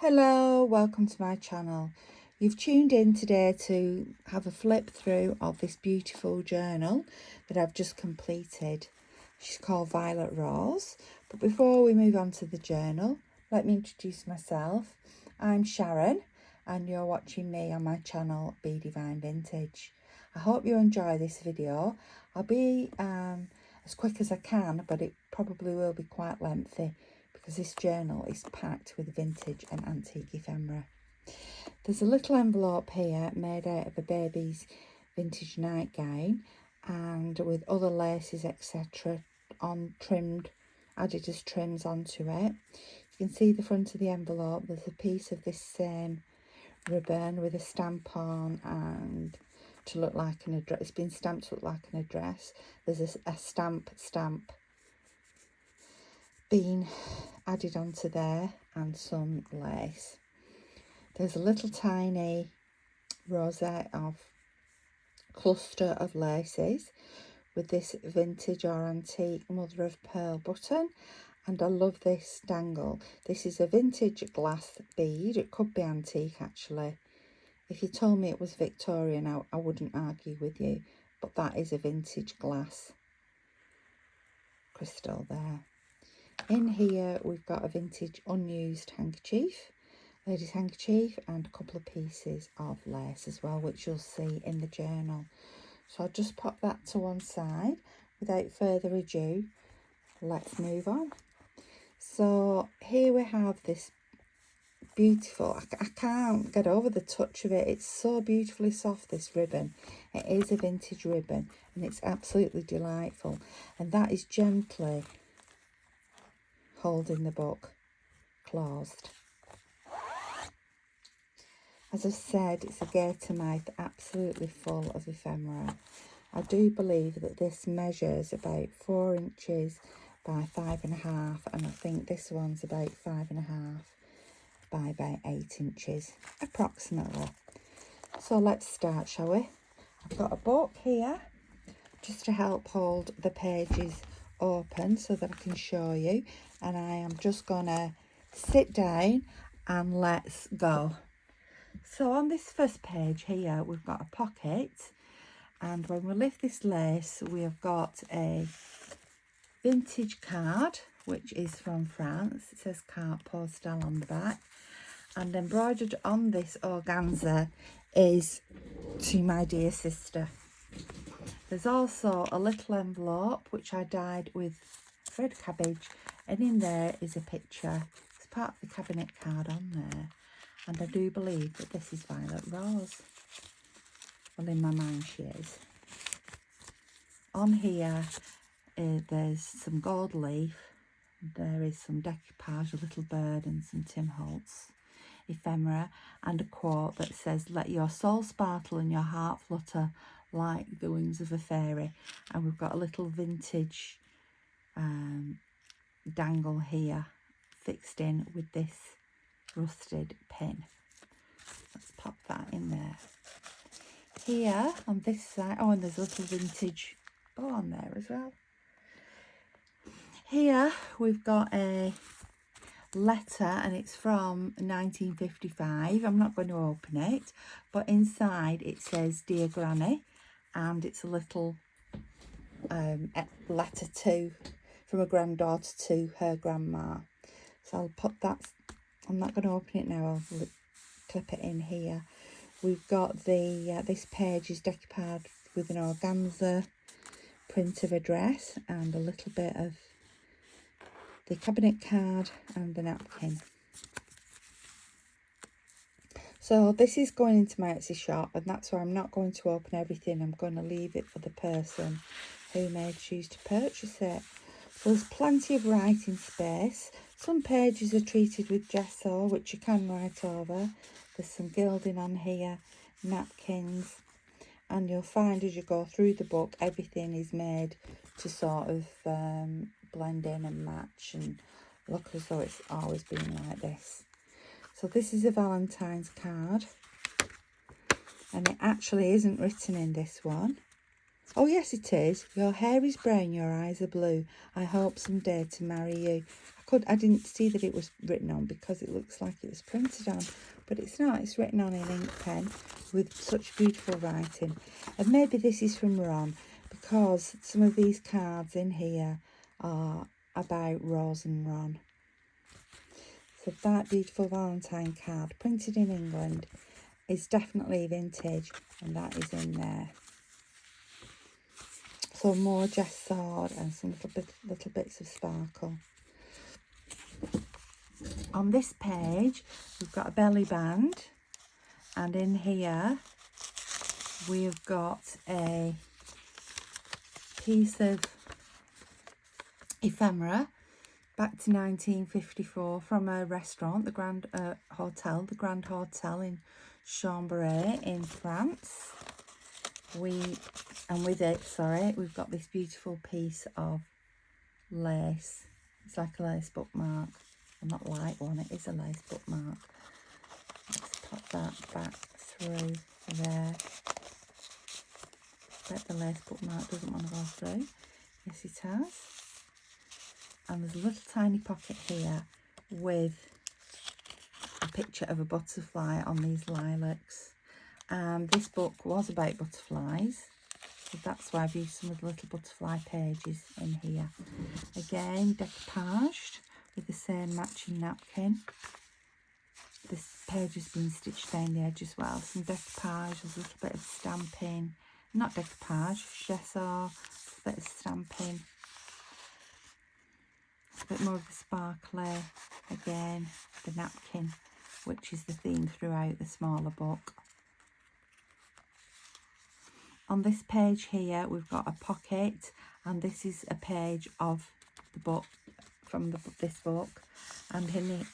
Hello, welcome to my channel. You've tuned in today to have a flip through of this beautiful journal that I've just completed. She's called Violet Rose. But before we move on to the journal, let me introduce myself. I'm Sharon and you're watching me on my channel Be Divine Vintage. I hope you enjoy this video. I'll be as quick as I can, but it probably will be quite lengthy because this journal is packed with vintage and antique ephemera. There's a little envelope here made out of a baby's vintage nightgown and with other laces etc. on trimmed, added as trims onto it. You can see the front of the envelope. There's a piece of this same ribbon with a stamp on and to look like an address. It's been stamped to look like an address. There's a stamp being added onto there and some lace. There's a little tiny rosette of cluster of laces with this vintage or antique mother of pearl button, and I love this dangle. This is a vintage glass bead. It could be antique actually. If you told me it was Victorian, I wouldn't argue with you, but that is a vintage glass crystal there. In here we've got a vintage unused handkerchief, lady's handkerchief, and a couple of pieces of lace as well, which you'll see in the journal. So I'll just pop that to one side. Without further ado, let's move on. So here we have this beautiful, I can't get over the touch of it. It's so beautifully soft, this ribbon. It is a vintage ribbon and it's absolutely delightful, and that is gently holding the book closed. As I said, it's a gator mouth, absolutely full of ephemera. I do believe that this measures about 4 inches by 5.5, and I think this one's about 5.5 by about 8 inches approximately. So let's start, shall we? I've got a book here just to help hold the pages open so that I can show you, and I am just gonna sit down and let's go. So on this first page here we've got a pocket, and when we lift this lace we have got a vintage card which is from France. It says carte postale on the back, and embroidered on this organza is "To my dear sister." There's also a little envelope which I dyed with red cabbage, and in there is a picture. It's part of the cabinet card on there, and I do believe that this is Violet Rose. Well, in my mind she is. On here there's some gold leaf, there is some decoupage, a little bird and some Tim Holtz ephemera, and a quote that says, "Let your soul sparkle and your heart flutter like the wings of a fairy." And we've got a little vintage dangle here fixed in with this rusted pin. Let's pop that in there. Here on this side, oh, and there's a little vintage bow on there as well. Here we've got a letter, and it's from 1955. I'm not going to open it, but inside it says "Dear Granny," and it's a little letter from a granddaughter to her grandma. So I'll put that, I'm not going to open it now, I'll clip it in here. We've got the this page is decoupage with an organza print of a dress and a little bit of the cabinet card and the napkin. So this is going into my Etsy shop, and that's why I'm not going to open everything. I'm going to leave it for the person who may choose to purchase it. So there's plenty of writing space. Some pages are treated with gesso, which you can write over. There's some gilding on here, napkins, and you'll find as you go through the book everything is made to sort of blend in and match and look as though it's always been like this. So this is a Valentine's card, and it actually isn't written in this one. Oh yes it is. Your hair is brown, your eyes are blue. I hope someday to marry you. I didn't see that it was written on because it looks like it was printed on, but it's not. It's written on in ink pen with such beautiful writing. And maybe this is from Ron, because some of these cards in here are about Rose and Ron. So that beautiful Valentine card, printed in England, is definitely vintage, and that is in there. So more Jess sword and some little bits of sparkle. On this page, we've got a belly band, and in here we've got a piece of ephemera back to 1954 from a restaurant, the Grand Hotel in Chambéry in France. With it, we've got this beautiful piece of lace. It's like a lace bookmark. Well, not like one, it is a lace bookmark. Let's pop that back through there. Bet the lace bookmark doesn't want to go through. Yes, it has. And there's a little tiny pocket here with a picture of a butterfly on these lilacs. And this book was about butterflies, so that's why I've used some of the little butterfly pages in here. Again, decoupaged with the same matching napkin. This page has been stitched down the edge as well. Some decoupage, there's a little bit of stamping. Not decoupage, gesso, a bit of stamping. A bit more of the sparkly. Again, the napkin, which is the theme throughout the smaller book. On this page here, we've got a pocket, and this is a page of the book, from this book. And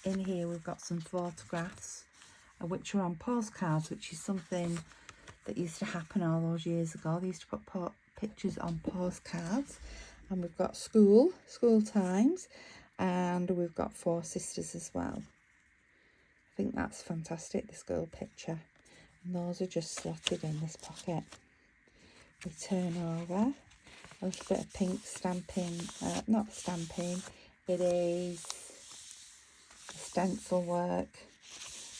in here, we've got some photographs, which are on postcards, which is something that used to happen all those years ago. They used to put pictures on postcards. And we've got school times, and we've got 4 sisters as well. I think that's fantastic, the school picture. And those are just slotted in this pocket. We turn over, a little bit of pink stamping, not stamping, it is stencil work,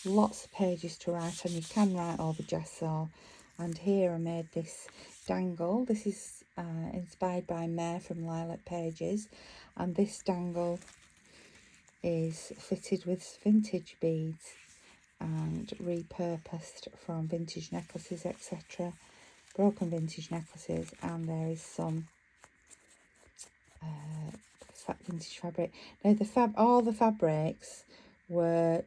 lots of pages to write on. You can write over gesso, and here I made this dangle. This is inspired by Mare from Lilac Pages, and this dangle is fitted with vintage beads and repurposed from vintage necklaces, etc. Broken vintage necklaces, and there is some vintage fabric. Now all the fabrics were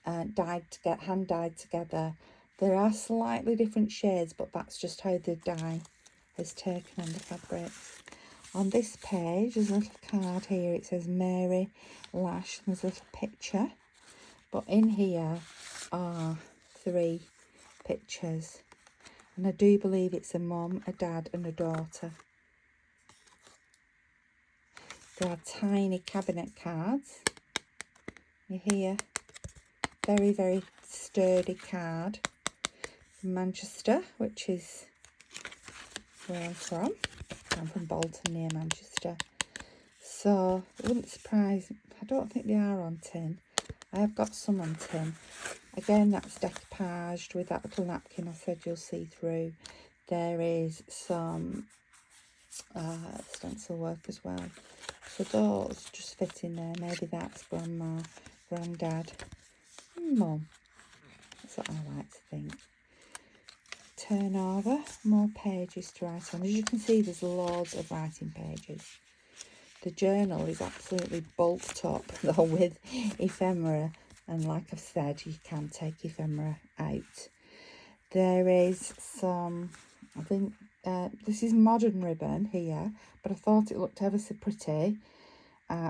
hand dyed together. There are slightly different shades, but that's just how the dye has taken on the fabrics. On this page, there's a little card here. It says Mary Lash. There's a little picture, but in here are 3 pictures. And I do believe it's a mum, a dad and a daughter. There are tiny cabinet cards. You hear? Very, very sturdy card from Manchester, which is where I'm from. I'm from Bolton, near Manchester. So it wouldn't surprise me. I don't think they are on tin. I have got some on tin. Again, that's decoupaged with that little napkin I said you'll see through. There is some stencil work as well. So those just fit in there. Maybe that's grandma, granddad, mum. That's what I like to think. Turn over, more pages to write on. As you can see, there's loads of writing pages. The journal is absolutely bulked up though with ephemera, and like I've said, you can take ephemera out. There is some, I think this is modern ribbon here, but I thought it looked ever so pretty.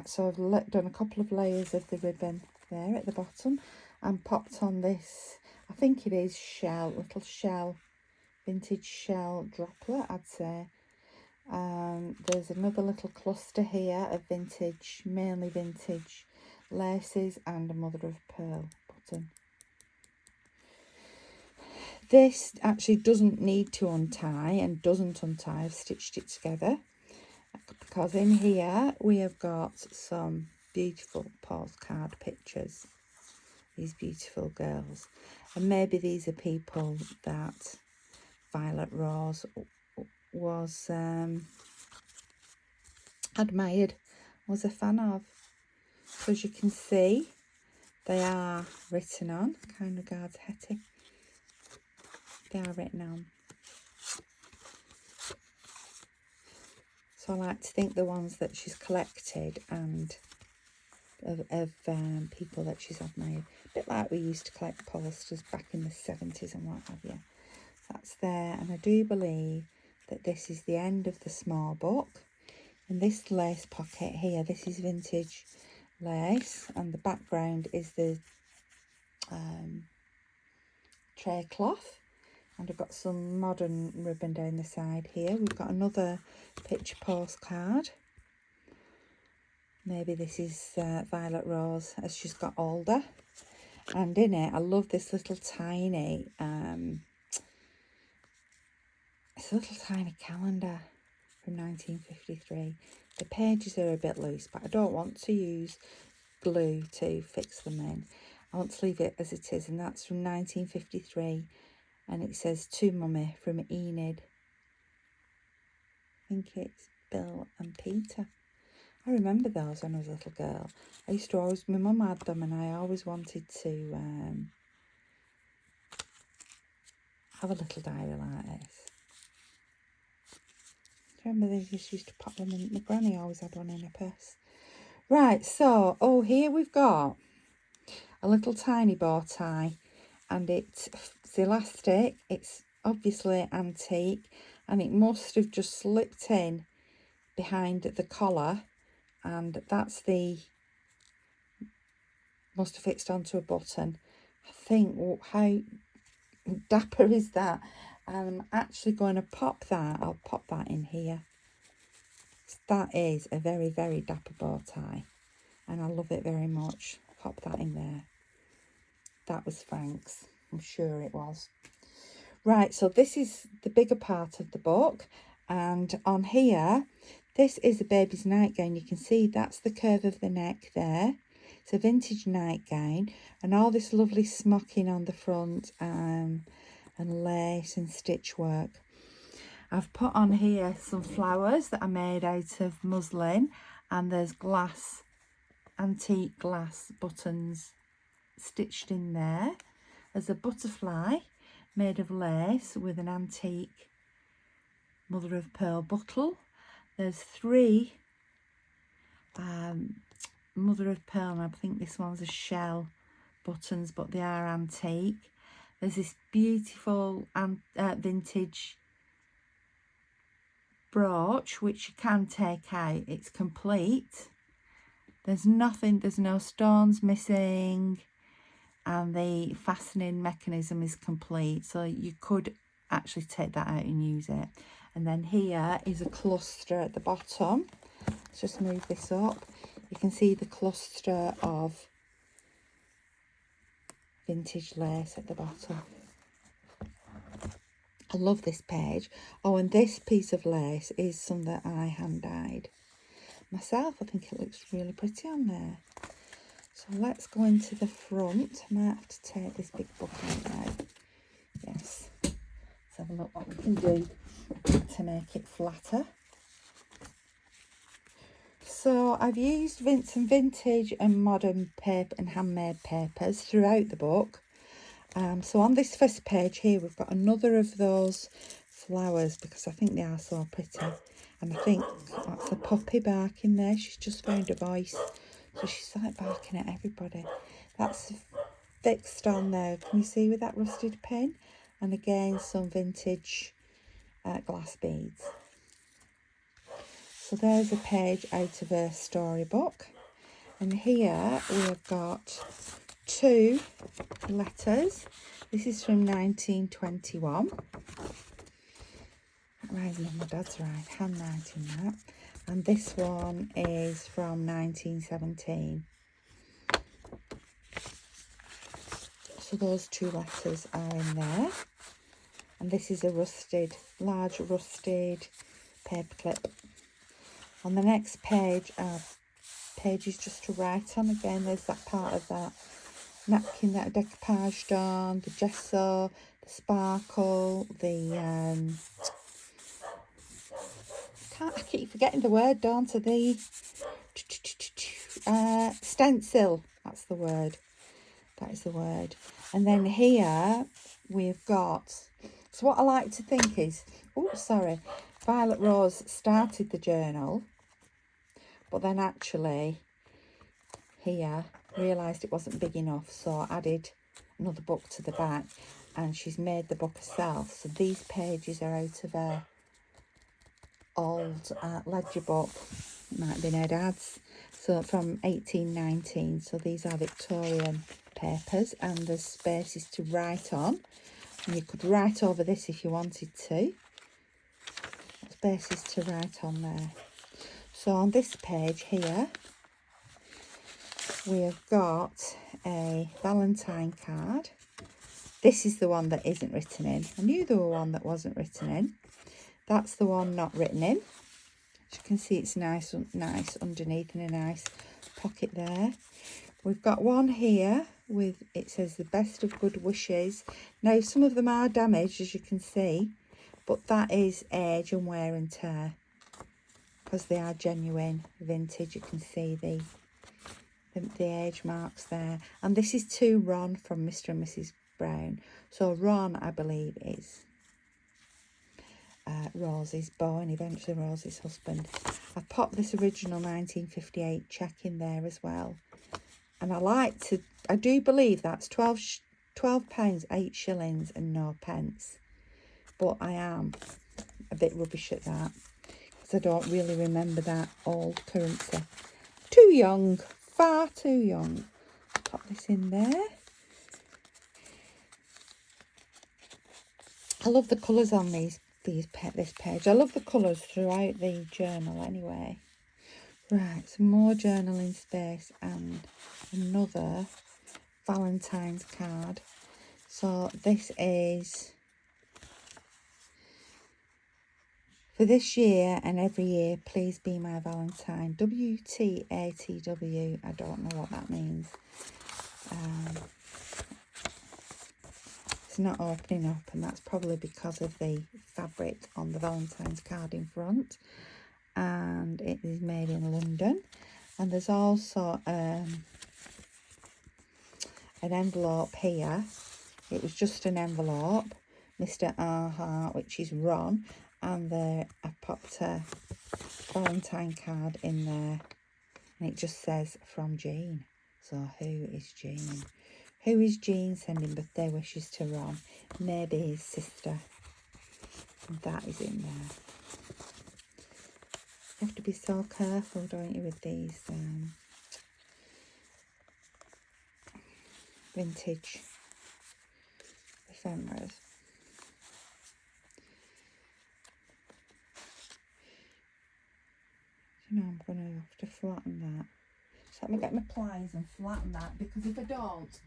So I've done a couple of layers of the ribbon there at the bottom and popped on this, I think it is little shell, vintage shell droplet, I'd say. There's another little cluster here of vintage, mainly vintage laces, and a mother of pearl button. This actually doesn't need to untie and doesn't untie. I've stitched it together because in here we have got some beautiful postcard pictures. These beautiful girls. And maybe these are people that Violet Rose was admired, was a fan of. So as you can see, they are written on. Kind regards, Hetty. They are written on. So I like to think the ones that she's collected and of people that she's admired. A bit like we used to collect posters back in the 70s and what have you. That's there. And I do believe that this is the end of the small book. And this lace pocket here, this is vintage lace. And the background is the tray cloth. And I've got some modern ribbon down the side here. We've got another picture postcard. Maybe this is Violet Rose as she's got older. And in it, I love this little tiny, it's a little tiny calendar from 1953. The pages are a bit loose, but I don't want to use glue to fix them in. I want to leave it as it is, and that's from 1953. And it says, to Mummy from Enid. I think it's Bill and Peter. I remember those when I was a little girl. I used to always, my mum had them and I always wanted to have a little diary like this. I remember they just used to pop them in, my granny always had one in her purse. Right, so, oh, here we've got a little tiny bow tie. And it's elastic, it's obviously antique, and it must have just slipped in behind the collar, and that's must have fixed onto a button. I think, oh, how dapper is that? I'm actually going to pop that, I'll pop that in here. That is a very, very dapper bow tie, and I love it very much. Pop that in there. That was Frank's. I'm sure it was. Right, so this is the bigger part of the book. And on here, this is a baby's nightgown. You can see that's the curve of the neck there. It's a vintage nightgown. And all this lovely smocking on the front and lace and stitch work. I've put on here some flowers that are made out of muslin. And there's glass, antique glass buttons stitched in there. There's a butterfly made of lace with an antique mother of pearl buckle. There's 3 mother of pearl, and I think this one's a shell buttons, but they are antique. There's this beautiful vintage brooch which you can take out. It's complete. There's nothing, there's no stones missing, and the fastening mechanism is complete, so you could actually take that out and use it. And then here is a cluster at the bottom. Let's just move this up. You can see the cluster of vintage lace at the bottom. I love this page. Oh, and this piece of lace is some that I hand dyed myself. I think it looks really pretty on there. So let's go into the front. I might have to take this big book out now. Yes. Let's have a look what we can do to make it flatter. So I've used some vintage and modern paper and handmade papers throughout the book. So on this first page here, we've got another of those flowers because I think they are so pretty. And I think that's a puppy barking there. She's just found a voice. So she's like barking at everybody. That's fixed on there. Can you see with that rusted pin? And again, some vintage glass beads. So there's a page out of a storybook. And here we have got 2 letters. This is from 1921. That reminds me of my dad's handwriting that. And this one is from 1917. So those 2 letters are in there. And this is a large rusted paper clip. On the next page are pages just to write on. Again, there's that part of that napkin that I decoupaged on, the gesso, the sparkle, the I keep forgetting the word, don't I? The stencil, that's the word. That is the word. And then here we've got, so what I like to think is, oh sorry, Violet Rose started the journal, but then actually here realised it wasn't big enough, so I added another book to the back, and she's made the book herself. So these pages are out of her old ledger book, it might have been her dad's, so from 1819. So these are Victorian papers, and there's spaces to write on, and you could write over this if you wanted to. Spaces to write on there. So on this page here we have got a Valentine card. This is the one that isn't written in. I knew there were one that wasn't written in. That's the one not written in. As you can see, it's nice underneath, in a nice pocket there. We've got one here with, it says the best of good wishes. Now some of them are damaged, as you can see, but that is age and wear and tear, because they are genuine vintage. You can see the age marks there. And this is to Ron from Mr. and Mrs. Brown. So Ron, I believe, is Rosie's beau, and eventually Rosie's husband. I popped this original 1958 check in there as well. And I do believe that's £12, 8 shillings and no pence. But I am a bit rubbish at that, because I don't really remember that old currency. Too young, far too young. Pop this in there. I love the colours on this page. I love the colours throughout the journal anyway. Right, some more journaling space and another Valentine's card. So this is for this year and every year, please be my Valentine. WTATW. I don't know what that means. It's not opening up, and that's probably because of the fabric on the Valentine's card in front. And it is made in London. And there's also an envelope here. It was just an envelope, Mr. Aha, which is Ron, and I popped a Valentine card in there, and it just says from Jean. So who is Jean? Who is Jean sending birthday wishes to Ron? Maybe his sister. And that is in there. You have to be so careful, don't you, with these vintage ephemeras. You know, I'm going to have to flatten that. So let me get my pliers and flatten that, because if I don't,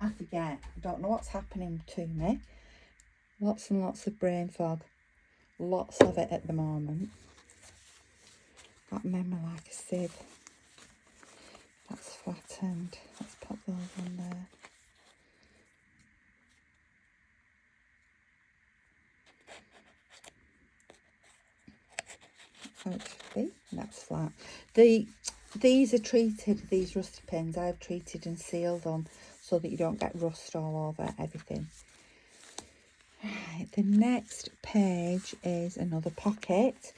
I forget. I don't know what's happening to me. Lots and lots of brain fog. Lots of it at the moment. Got memory like a sieve. That's flattened. Let's pop those on there. That's how it should be. And that's flat. These are treated, these rusty pins, I've treated and sealed them so that you don't get rust all over everything. Right, the next page is another pocket.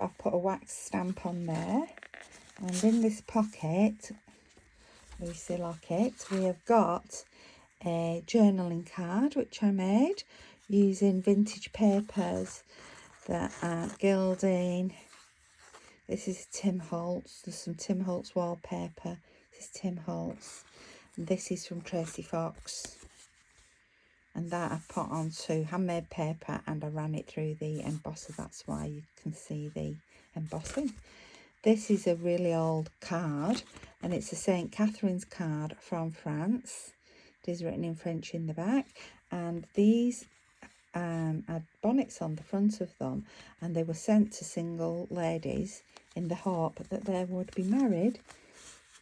I've put a wax stamp on there, and in this pocket, Lucy Lockett, we have got a journaling card which I made using vintage papers that are gilding. This is Tim Holtz. There's some Tim Holtz wallpaper. This is Tim Holtz. And this is from Tracy Fox. And that I put onto handmade paper, and I ran it through the embosser. That's why you can see the embossing. This is a really old card, and it's a St. Catherine's card from France. It is written in French in the back. And these had bonnets on the front of them, and they were sent to single ladies in the hope that they would be married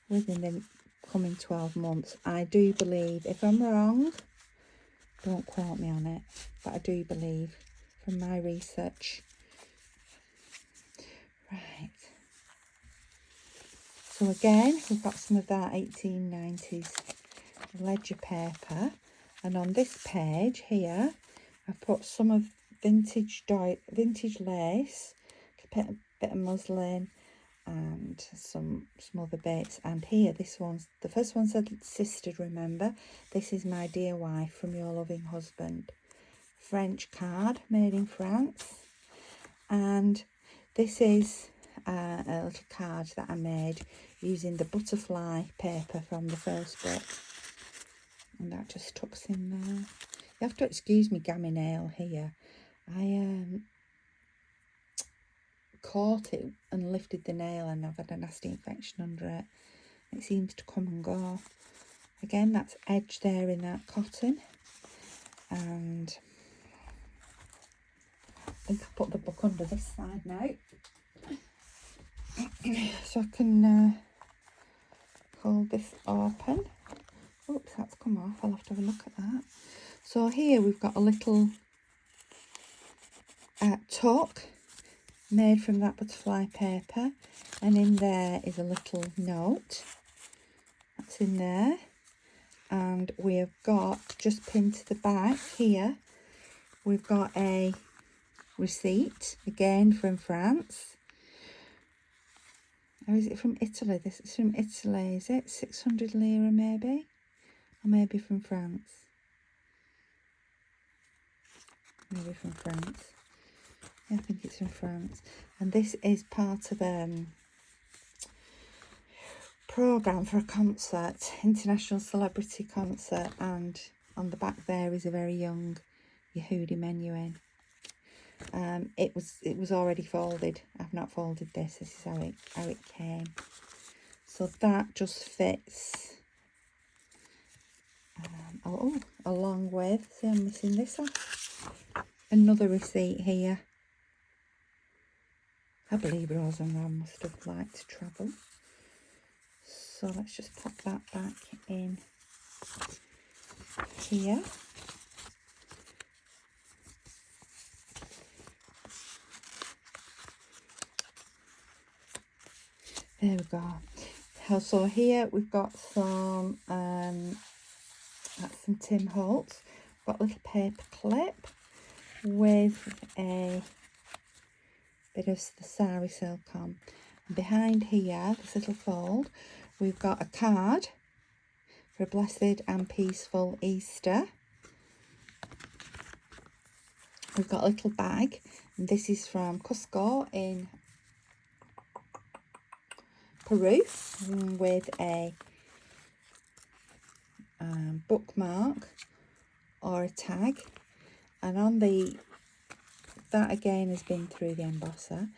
within the coming 12 months. I do believe, if I'm wrong, don't quote me on it, but I do believe from my research. Right. So again, we've got some of that 1890s ledger paper, and on this page here I've put some of vintage lace, a bit of muslin, and some other bits. And here, the first one said, "Sister, remember, this is my dear wife from your loving husband." French card made in France. And this is a little card that I made using the butterfly paper from the first book, and that just tucks in there. You have to excuse me gammy nail here. I caught it and lifted the nail, and I've had a nasty infection under it. It seems to come and go. Again, that's edge there in that cotton, and I think I put the book under this side now, so I can hold this open. Oops, that's come off. I'll have to have a look at that. So here we've got a little tuck made from that butterfly paper, and in there is a little note that's in there, and we have got, just pinned to the back here, we've got a receipt again from France. Or is it from Italy? This is from Italy, is it? 600 lira maybe? Or maybe from France. Maybe from France. Yeah, I think it's from France. And this is part of a programme for a concert, international celebrity concert, and on the back there is a very young Yehudi Menuhin. It was already folded. I've not folded this. This is how it came. So that just fits. Along with, see, I'm missing this off. Another receipt here. I believe Rose and Ram must have liked to travel. So let's just pop that back in here. There we go. So here we've got some, that's some Tim Holtz. Got a little paper clip with a bit of the sari silk on. And behind here, this little fold, we've got a card for a blessed and peaceful Easter. We've got a little bag, and this is from Cusco in Peru, with a bookmark or a tag, and on that again has been through the embosser.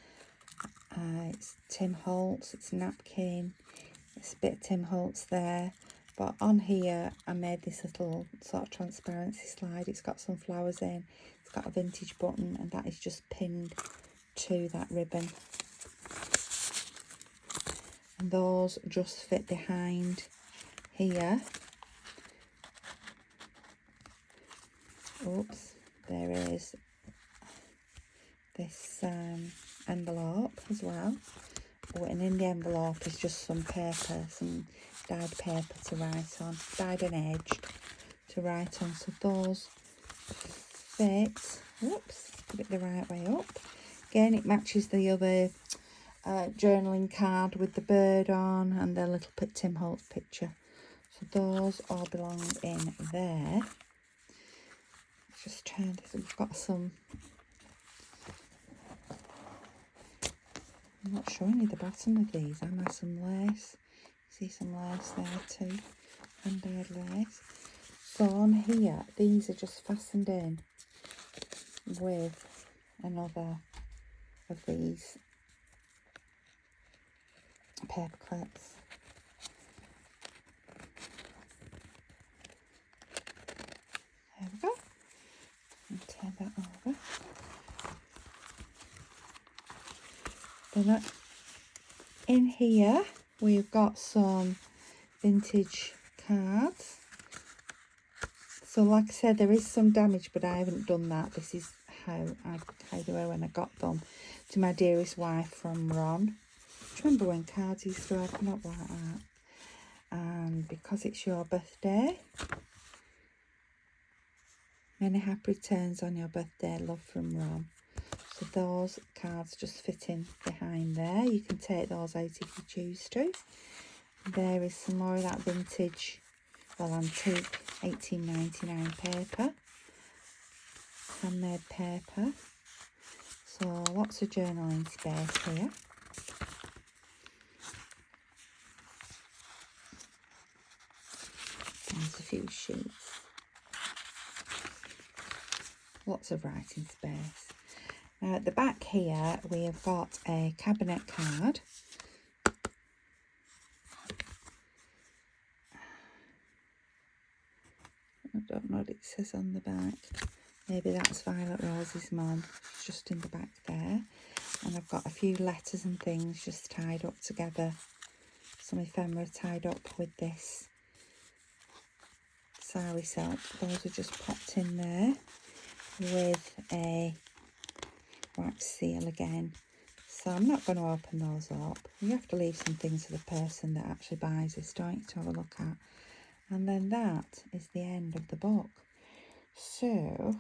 It's Tim Holtz, it's napkin, it's a bit of Tim Holtz there, but on here I made this little sort of transparency slide. It's got some flowers in, it's got a vintage button, and that is just pinned to that ribbon, and those just fit behind here. Oops, there is this envelope as well. Oh, and in the envelope is just some paper, some dyed paper to write on, dyed and edged to write on. So those fit. Whoops, put it the right way up. Again, it matches the other journaling card with the bird on and the little Tim Holtz picture. So those all belong in there. Just turn this. We've got some. I'm not showing you the bottom of these. I have some lace. See some lace there too, and dyed lace. So on here, these are just fastened in with another of these paper clips. There we go. And turn that Then in here we've got some vintage cards. So like I said, there is some damage, but I haven't done that. This is how I hide away when I got them. To my dearest wife from Ron. Do you remember when cards used to open up like that? And because it's your birthday, many happy returns on your birthday, love from Ron. So those cards just fit in behind there. You can take those out if you choose to. There is some more of that vintage, well, antique 1899 paper, handmade paper. So lots of journaling space here. There's a few sheets. Lots of writing space. Now at the back here we have got a cabinet card. I don't know what it says on the back. Maybe that's Violet Rose's mum. She's just in the back there. And I've got a few letters and things just tied up together. Some ephemera tied up with this sari silk. Those are just popped in there with a wax seal again. So I'm not going to open those up. You have to leave some things for the person that actually buys this, don't you, to have a look at. And then that is the end of the book. So,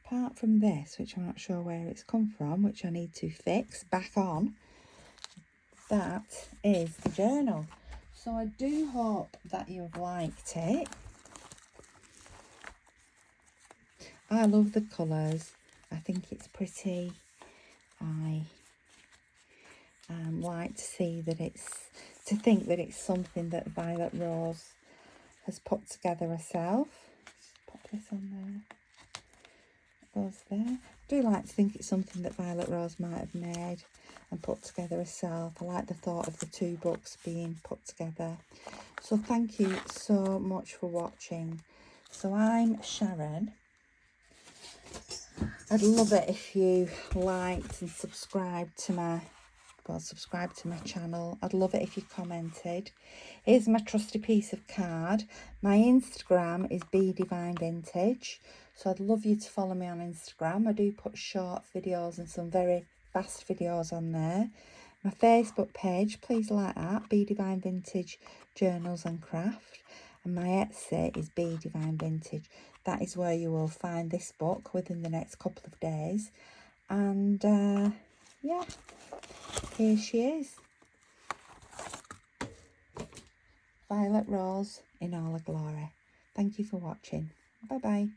apart from this, which I'm not sure where it's come from, which I need to fix back on, that is the journal. So I do hope that you've liked it. I love the colours. I think it's pretty. I like to think that it's something that Violet Rose has put together herself. Just pop this on there. It goes there. I do like to think it's something that Violet Rose might have made and put together herself. I like the thought of the two books being put together. So thank you so much for watching. So I'm Sharon. I'd love it if you liked and subscribed to my channel. I'd love it if you commented. Here's my trusty piece of card. My Instagram is Divine Vintage, so I'd love you to follow me on Instagram. I do put short videos and some very fast videos on there. My Facebook page, please like that, Divine Vintage Journals and Craft. And my Etsy is Divine Vintage. That is where you will find this book within the next couple of days. And yeah, here she is. Violet Rose in all her glory. Thank you for watching. Bye bye.